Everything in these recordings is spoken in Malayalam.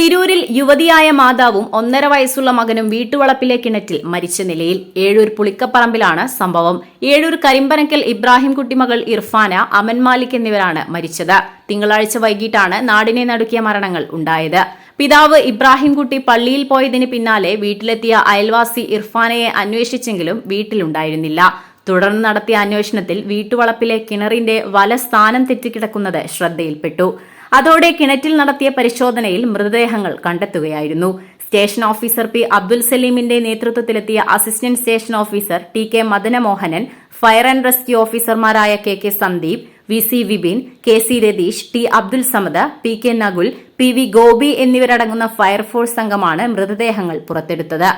തിരൂരിൽ യുവതിയായ മാതാവും 1.5 വയസ്സുള്ള മകനും വീട്ടുവളപ്പിലെ കിണറ്റിൽ മരിച്ച നിലയിൽ. ഏഴൂർ പുളിക്കപ്പറമ്പിലാണ് സംഭവം. ഏഴൂർ കരിമ്പനക്കൽ ഇബ്രാഹിം കുട്ടി മകൾ ഇർഫാന, അമൻ മാലിക് എന്നിവരാണ് മരിച്ചത്. തിങ്കളാഴ്ച വൈകിട്ടാണ് നാടിനെ നടുക്കിയ മരണങ്ങൾ ഉണ്ടായത്. പിതാവ് ഇബ്രാഹിം കുട്ടി പള്ളിയിൽ പോയതിന് പിന്നാലെ വീട്ടിലെത്തിയ അയൽവാസി ഇർഫാനയെ അന്വേഷിച്ചെങ്കിലും വീട്ടിലുണ്ടായിരുന്നില്ല. തുടർന്ന് നടത്തിയ അന്വേഷണത്തിൽ വീട്ടുവളപ്പിലെ കിണറിന്റെ വല സ്ഥാനം തെറ്റിക്കിടക്കുന്നത് ശ്രദ്ധയിൽപ്പെട്ടു. അതോടെ കിണറ്റിൽ നടത്തിയ പരിശോധനയിൽ മൃതദേഹങ്ങൾ കണ്ടെത്തുകയായിരുന്നു. സ്റ്റേഷൻ ഓഫീസർ പി അബ്ദുൽ സലീമിന്റെ നേതൃത്വത്തിലെത്തിയ assistant station officer T K Madanamohanan, fire and rescue ഓഫീസർമാരായ K K Sandeep, V C Vipin, K C Ratheesh, T Abdul Samad, P K Nakul, P V Gopi എന്നിവരടങ്ങുന്ന ഫയർഫോഴ്സ് സംഘമാണ് മൃതദേഹങ്ങൾ പുറത്തെടുത്തത്.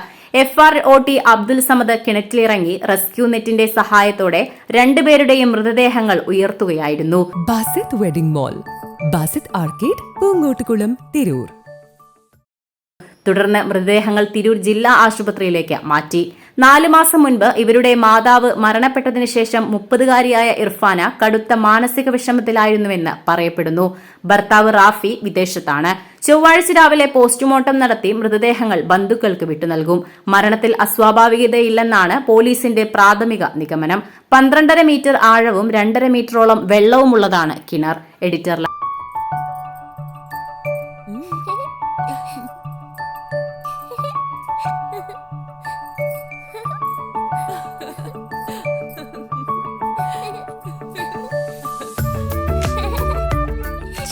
FROT അബ്ദുൽ സമദ് കിണറ്റിലിറങ്ങി റെസ്ക്യൂ നെറ്റിന്റെ സഹായത്തോടെ രണ്ടുപേരുടെയും മൃതദേഹങ്ങൾ ഉയർത്തുകയായിരുന്നു. Basith wedding mall, Basith arcade, Poongottukulam, Tirur. തുടർന്ന് മൃതദേഹങ്ങൾ തിരൂർ ജില്ലാ ആശുപത്രിയിലേക്ക് മാറ്റി. 4 മാസം മുൻപ് ഇവരുടെ മാതാവ് മരണപ്പെട്ടതിനു ശേഷം 30-കാരിയായ ഇർഫാന കടുത്ത മാനസിക വിഷമത്തിലായിരുന്നുവെന്ന് പറയപ്പെടുന്നു. ഭർത്താവ് റാഫി വിദേശത്താണ്. ചൊവ്വാഴ്ച രാവിലെ പോസ്റ്റ്മോർട്ടം നടത്തി മൃതദേഹങ്ങൾ ബന്ധുക്കൾക്ക് വിട്ടുനൽകും. മരണത്തിൽ അസ്വാഭാവികതയില്ലെന്നാണ് പോലീസിന്റെ പ്രാഥമിക നിഗമനം. 12.5 മീറ്റർ ആഴവും 2.5 മീറ്ററോളം വെള്ളവുമുള്ളതാണ് കിണർ. എഡിറ്റർ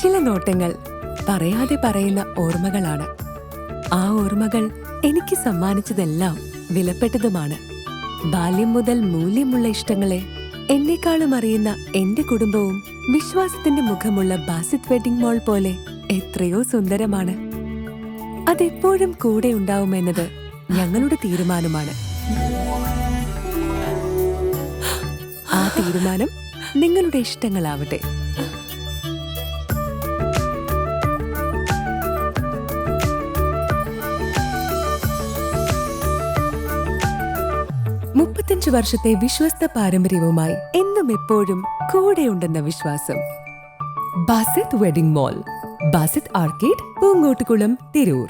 ചില നോട്ടങ്ങൾ പറയാതെ പറയുന്ന ഓർമ്മകളാണ്. ആ ഓർമ്മകൾ എനിക്ക് സമ്മാനിച്ചതെല്ലാം വിലപ്പെട്ടതുമാണ്. ബാല്യം മുതൽ മൂല്യമുള്ള ഇഷ്ടങ്ങളെ എന്നെക്കാളും അറിയുന്ന എന്റെ കുടുംബവും വിശ്വാസത്തിന്റെ മുഖമുള്ള ബാസിത് വെഡിംഗ് മോൾ പോലെ എത്രയോ സുന്ദരമാണ്. അതെപ്പോഴും കൂടെ ഉണ്ടാവുമെന്നത് ഞങ്ങളുടെ തീരുമാനമാണ്. ആ തീരുമാനം നിങ്ങളുടെ ഇഷ്ടങ്ങളാവട്ടെ. മുപ്പത്തഞ്ച് വർഷത്തെ വിശ്വസ്ത പാരമ്പര്യവുമായി എന്നും എപ്പോഴും കൂടെയുണ്ടെന്ന വിശ്വാസം. Basith wedding mall, Basith arcade, Poongottukulam, Tirur.